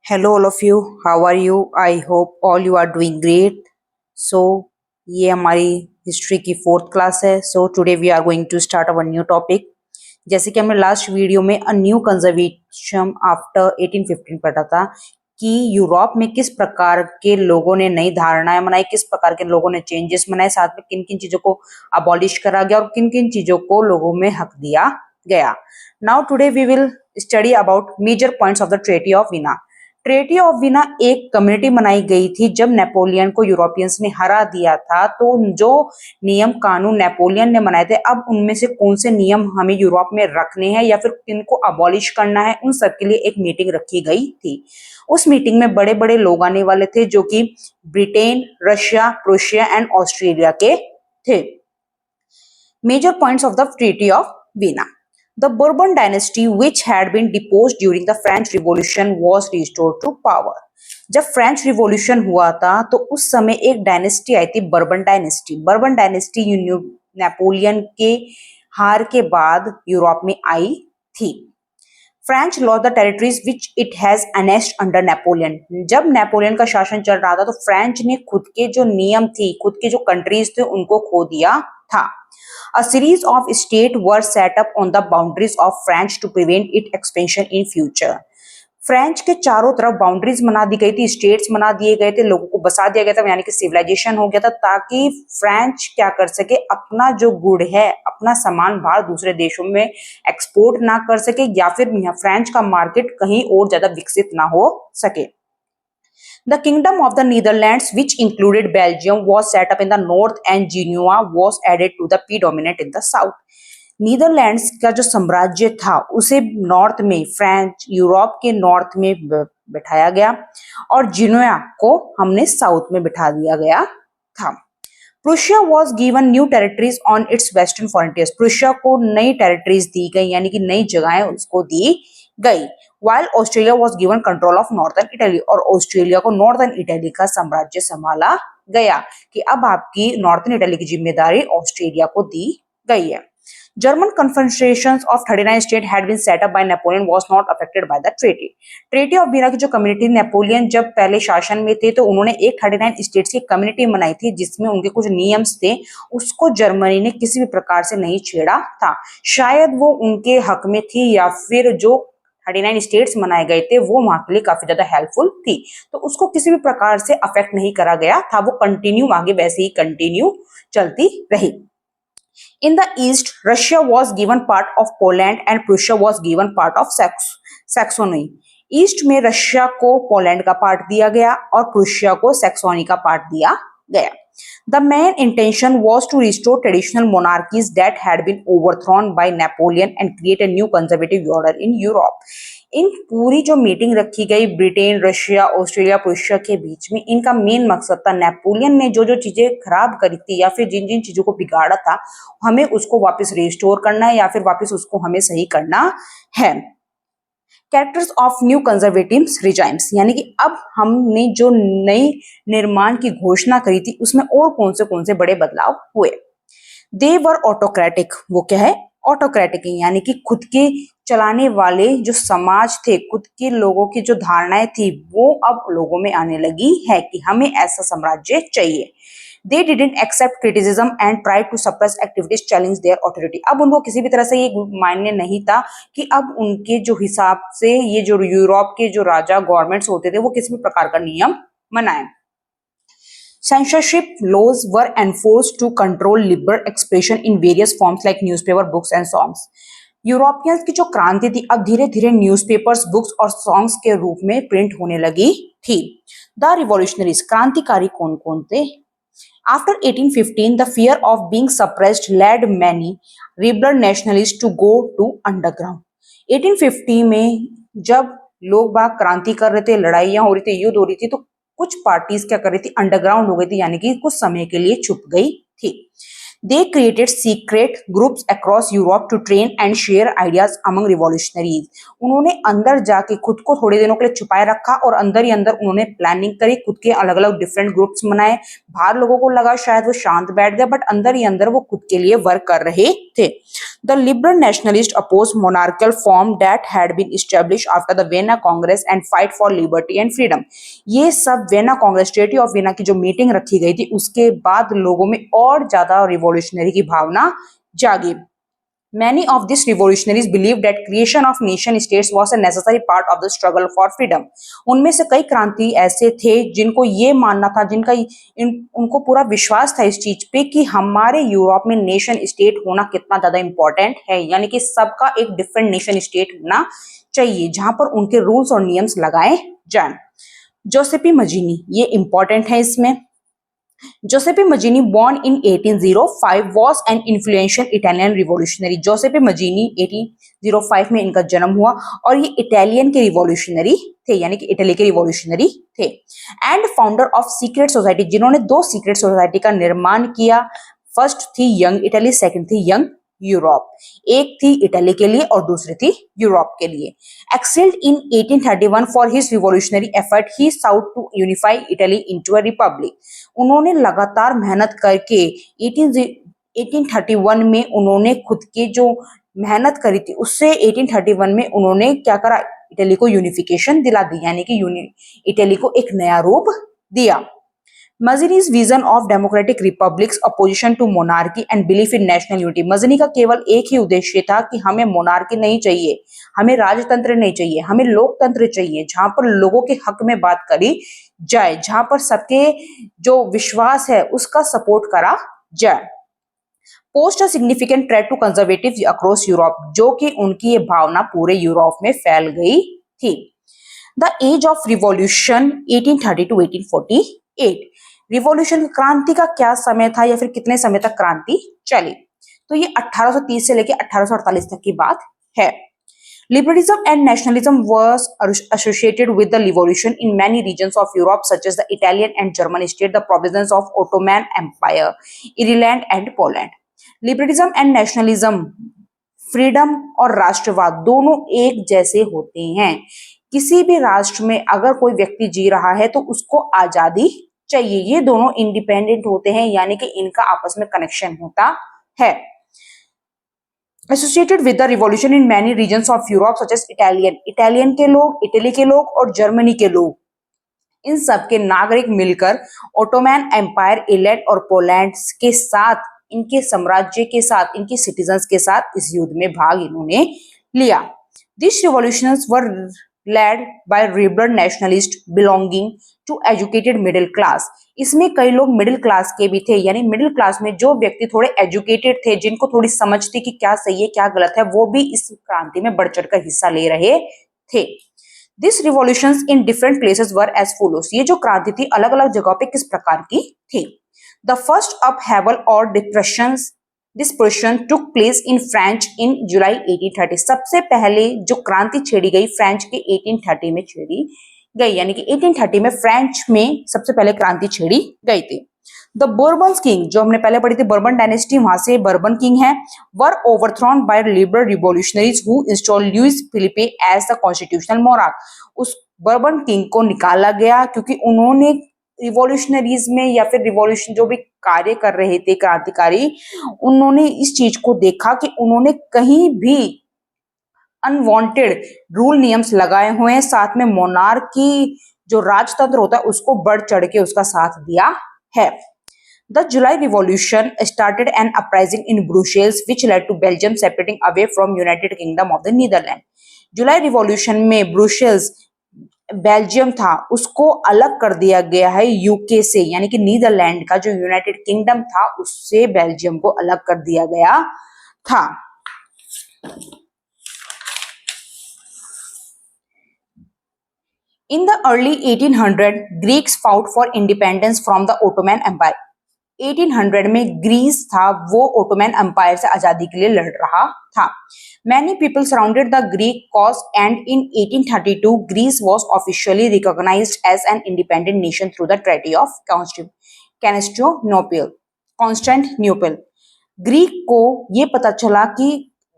Hello all of you, how are you? I hope all you are doing great. So ये हमारी history की fourth class है. So today we are going to start our new topic. जैसे कि हमने last video में a new conservation after 1815 पढ़ा था कि यूरोप में किस प्रकार के लोगों ने नई धारणाएं बनाई, किस प्रकार के लोगों ने चेंजेस बनाए, साथ में किन किन चीजों को अबॉलिश करा गया और किन किन चीजों को लोगों में हक दिया गया. Now today we will study about major points of the treaty of Vienna. Treaty of Vienna एक कम्युनिटी बनाई गई थी जब नेपोलियन को यूरोपियंस ने हरा दिया था. तो जो नियम कानून नेपोलियन ने बनाए थे, अब उनमें से कौन से नियम हमें यूरोप में रखने हैं या फिर किनको अबॉलिश करना है, उन सब के लिए एक मीटिंग रखी गई थी. उस मीटिंग में बड़े बड़े लोग आने वाले थे जो कि Britain, Russia, Prussia and Australia के थे. Major points of the Treaty of Vienna. The Bourbon dynasty, which had been deposed during the French Revolution, was restored to power. जब फ्रेंच रिवॉल्यूशन हुआ था तो उस समय एक डायनेस्टी आई थी, Bourbon dynasty. Bourbon dynasty Napoleon के हार के बाद यूरोप में आई थी. French lost the territories which it has annexed under Napoleon. जब नेपोलियन का शासन चल रहा था तो फ्रेंच ने खुद के जो नियम थी, खुद के जो कंट्रीज थे, उनको खो दिया था. A series of states were set up on the boundaries of France to prevent its expansion in future. French के चारों तरफ बाउंड्रीज बना दी गई थी, स्टेट्स बना दिए गए थे, लोगों को बसा दिया गया था, यानी कि सिविलाइजेशन हो गया था, ताकि फ्रेंच क्या कर सके, अपना जो गुड़ है, अपना सामान बाहर दूसरे देशों में एक्सपोर्ट ना कर सके या फिर फ्रेंच का मार्केट कहीं और ज्यादा विकसित ना हो सके. The Kingdom of the Netherlands, which included Belgium, was set up in the north and Genoa was added to the predominant in the south. Netherlands का जो साम्राज्य था उसे नॉर्थ में, फ्रेंच यूरोप के नॉर्थ में बिठाया गया और जिनोआ को हमने साउथ में बिठा दिया गया था. Prussia was given new territories on it's western frontiers. Prussia को नई टेरिटरीज दी गई, यानी कि नई जगहें उसको दी गई. While Australia was given control of northern Italy, और ऑस्ट्रेलिया को नॉर्दर्न इटली का साम्राज्य संभाला गया कि अब आपकी नॉर्दर्न इटली की जिम्मेदारी ऑस्ट्रेलिया को दी गई है. German confederations of 39 states had been set up by Napoleon was not affected by the treaty. Treaty of Vienna की जो कम्युनिटी, नेपोलियन जब पहले शासन में थे तो उन्होंने एक 39 स्टेट्स की कम्युनिटी बनाई थी जिसमें उनके कुछ नियम्स थे, उसको जर्मनी ने किसी भी प्रकार से नहीं छेड़ा था. शायद वो उनके हक में थी या फिर जो 39 स्टेट्स बनाए गए थे वो वहां के लिए काफी ज्यादा हेल्पफुल थी, तो उसको किसी भी प्रकार से अफेक्ट नहीं करा गया था. वो कंटिन्यू आगे वैसे ही कंटिन्यू चलती रही. In the east, Russia was given part of Poland and Prussia was given part of Saxony. East में रशिया को पोलैंड का पार्ट दिया गया और प्रूशिया को सैक्सोनी का पार्ट दिया गया. The main intention was to restore traditional monarchies that had been overthrown by Napoleon and create a new conservative order in Europe. इन पूरी जो मीटिंग रखी गई ब्रिटेन, रशिया, ऑस्ट्रेलिया, प्रूशिया के बीच में, इनका मेन मकसद था नेपोलियन ने जो जो चीजें खराब करी थी या फिर जिन जिन चीजों को बिगाड़ा था, हमें उसको वापस रिस्टोर करना है या फिर वापस उसको हमें सही करना है. Characters of new conservative regimes, यानी कि अब हमने जो नई निर्माण की घोषणा करी थी उसमें और कौन से बड़े बदलाव हुए. दे वर ऑटोक्रेटिक. वो क्या है? ऑटोक्रेटिक, यानी कि खुद के चलाने वाले जो समाज थे, खुद के लोगों की जो धारणाएं थी वो अब लोगों में आने लगी है कि हमें ऐसा साम्राज्य चाहिए. They didn't accept criticism and tried to suppress activities challenge their authority. अब उनको किसी भी तरह से ये मान्य नहीं था कि अब उनके जो हिसाब से ये जो यूरोप के जो राजा गवर्नमेंट्स होते थे वो किसी भी प्रकार का नियम बनाए. Censorship laws were enforced to control liberal expression in various forms like newspaper, books and songs. Europeans की जो क्रांति थी अब धीरे धीरे न्यूज़पेपर्स, बुक्स और सॉन्ग्स के रूप में प्रिंट होने लगी थी. द रिवॉल्यूशनरीज, क्रांतिकारी कौन कौन थे? After 1815, the fear of being suppressed led many liberal nationalists to go to underground. 1850 में जब लोग बाग क्रांति कर रहे थे, लड़ाइयां हो रही थी, युद्ध हो रही थी, तो कुछ पार्टीज क्या कर रही थी, अंडरग्राउंड हो गई थी, यानी कि कुछ समय के लिए छुप गई थी. They created secret groups across Europe to train and share ideas among revolutionaries. उन्होंने अंदर जाके खुद को थोड़े दिनों के लिए छुपाए रखा और अंदर ही अंदर उन्होंने प्लानिंग करी, खुद के अलग अलग डिफरेंट ग्रुप्स बनाए। बाहर लोगों को लगा शायद वो शांत बैठ गए, बट अंदर ही अंदर वो खुद के लिए वर्क कर रहे थे। The liberal nationalists opposed monarchical form that had been established after the Vienna Congress and fight for liberty and freedom. ये सब vena Congress, treaty of vena की जो मीटिंग रखी गई थी उसके बाद लोगों में और ज्यादा रिवॉल्यूशनरी की भावना जागी। Many of these revolutionaries believed that creation of nation states was a necessary part of the struggle for freedom. उनमें से कई क्रांति ऐसे थे जिनको ये मानना था, उनको पूरा विश्वास था इस चीज पे कि हमारे यूरोप में नेशन स्टेट होना कितना ज्यादा इंपॉर्टेंट है, यानी कि सबका एक डिफरेंट नेशन स्टेट होना चाहिए जहां पर उनके रूल्स और नियम्स लगाए जाएं। जोसेपी मजीनी, ये इंपॉर्टेंट है इसमें। Giuseppe Mazzini, born in 1805, was an influential Italian revolutionary. Giuseppe Mazzini 1805 में इनका जन्म हुआ और ये इटालियन के रिवॉल्यूशनरी थे, यानी कि इटली के रिवॉल्यूशनरी थे। And founder of secret society, जिन्होंने दो सीक्रेट सोसाइटी का निर्माण किया। फर्स्ट थी यंग इटली, सेकंड थी यंग यूरोप। एक थी इटली के लिए और दूसरी थी यूरोप के लिए। Exiled in 1831 for his revolutionary effort, he sought to unify Italy into a republic. उन्होंने लगातार मेहनत करके 1831 में उन्होंने खुद के जो मेहनत करी थी उससे 1831 में उन्होंने क्या करा, इटली को यूनिफिकेशन दिला दी, यानी कि इटली को एक नया रूप दिया। Mazzini's vision of democratic republics, opposition to monarchy and belief in national unity. मजनी का केवल एक ही उद्देश्य था कि हमें मोनार्की नहीं चाहिए, हमें राजतंत्र नहीं चाहिए, हमें लोकतंत्र चाहिए जहां पर लोगों के हक में बात करी जाए, जहां पर सबके जो विश्वास है उसका सपोर्ट करा जाए। Posed a significant threat to conservative across Europe, जो कि उनकी ये भावना पूरे यूरोप में फैल गई थी। The age of revolution 1830 to 1848। रिवॉल्यूशन क्रांति का क्या समय था या फिर कितने समय तक क्रांति चली, तो ये 1830 से लेकर 1848 तक की बात है। Liberalism and nationalism was associated with the revolution in many regions of Europe, such as the Italian and German state, the provinces of Ottoman Empire, Ireland and Poland. Liberalism and nationalism, freedom और राष्ट्रवाद दोनों एक जैसे होते हैं। किसी भी राष्ट्र में अगर कोई व्यक्ति जी रहा है तो उसको आजादी चाहिए, ये दोनों इंडिपेंडेंट होते हैं, यानी कि इनका आपस में कनेक्शन होता है। Associated with the revolution in many regions of Europe, such as Italian के लोग, इटली के लोग और जर्मनी के लोग, इन सब के नागरिक मिलकर ओटोमैन एम्पायर, इलैंड और पोलैंड के साथ, इनके साम्राज्य के साथ, इनके सिटीजन्स के साथ इस युद्ध में भाग इन्होंने लिया। These revolutions were led by liberal nationalists belonging to educated middle class. इसमें कई लोग मिडिल क्लास के भी थे, यानी मिडिल क्लास में जो व्यक्ति थोड़े एजुकेटेड थे, जिनको थोड़ी समझ थी कि क्या सही है क्या गलत है, वो भी इस क्रांति में बढ़ चढ़कर हिस्सा ले रहे थे। These revolutions in different places were as follows. ये जो क्रांति थी अलग अलग जगहों पे किस प्रकार की थी। The first upheaval or dispersion took place in France in July 1830. सबसे पहले जो क्रांति छेड़ी गई फ्रेंच के 1830 में छेड़ी गई, यानी कि 1830 में फ्रेंच में सबसे पहले क्रांति छेड़ी गई थी। द बर्बन किंग, जो हमने पहले पढ़ी थी बर्बन डायनेस्टी, वहां से बर्बन किंग है, were overthrown by liberal revolutionaries who installed Louis Philippe as the constitutional monarch. उस बर्बन किंग को निकाला गया क्योंकि उन्होंने रिवॉल्यूशनरीज में या फिर रिवॉल्यूशन जो भी कार्य कर रहे थे क्रांतिकारी, उन्होंने इस चीज को देखा कि उन्होंने कहीं भी अनवांटेड रूल नियम्स लगाए हुए हैं, साथ में मोनार्की जो राजतंत्र होता है उसको बढ़ चढ़ के उसका साथ दिया है। The July Revolution started an uprising in Brussels, which led to Belgium separating away from United Kingdom of the Netherlands. July revolution में ब्रुसेल्स बेल्जियम था उसको अलग कर दिया गया है यूके से, यानी कि नीदरलैंड का जो यूनाइटेड किंगडम था उससे बेल्जियम को अलग कर दिया गया था। In the early 1800, Greeks fought for independence from the Ottoman Empire. 1800 में ग्रीस था वो ओटोमन एम्पायर से आजादी के लिए लड़ रहा था। Many people surrounded the Greek cause and in 1832 Greece was officially recognized as an independent nation through the Treaty of Constantinople. Greek को ये पता चला कि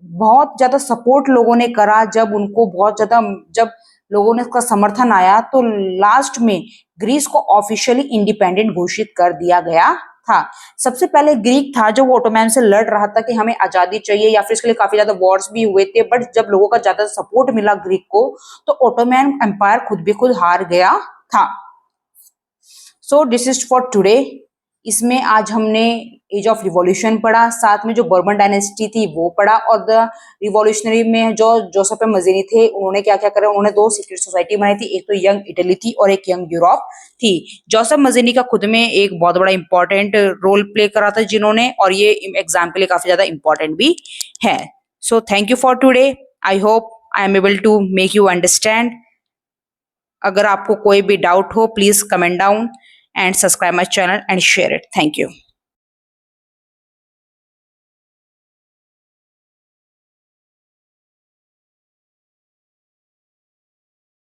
बहुत ज्यादा सपोर्ट लोगों ने करा, जब उनको बहुत ज्यादा जब लोगों ने उसका समर्थन आया तो लास्ट में ग्रीस को ऑफिशियली इंडिपेंडेंट घोषित कर दिया गया था। सबसे पहले ग्रीक था जो वो ओटोमैन से लड़ रहा था कि हमें आजादी चाहिए, या फिर इसके लिए काफी ज्यादा वॉर्स भी हुए थे, बट जब लोगों का ज्यादा सपोर्ट मिला ग्रीक को तो ओटोमैन एम्पायर खुद भी खुद हार गया था। So this is for today. इसमें आज हमने एज ऑफ रिवॉल्यूशन पढ़ा, साथ में जो बर्बन डायनेस्टी थी वो पढ़ा, और द रिवॉल्यूशनरी में जो जोसेफ मज़ीनी थे उन्होंने क्या क्या करा, उन्होंने दो सीक्रेट सोसाइटी बनाई थी, एक तो यंग इटली थी और एक यंग यूरोप थी। जोसेफ मज़ीनी का खुद में एक बहुत बड़ा इंपॉर्टेंट रोल प्ले करा था जिन्होंने, और ये एग्जाम के लिए काफी ज्यादा इंपॉर्टेंट भी है। So thank you for today. I hope I am able to make you understand. अगर आपको कोई भी डाउट हो please comment down and subscribe my channel and share it. Thank you.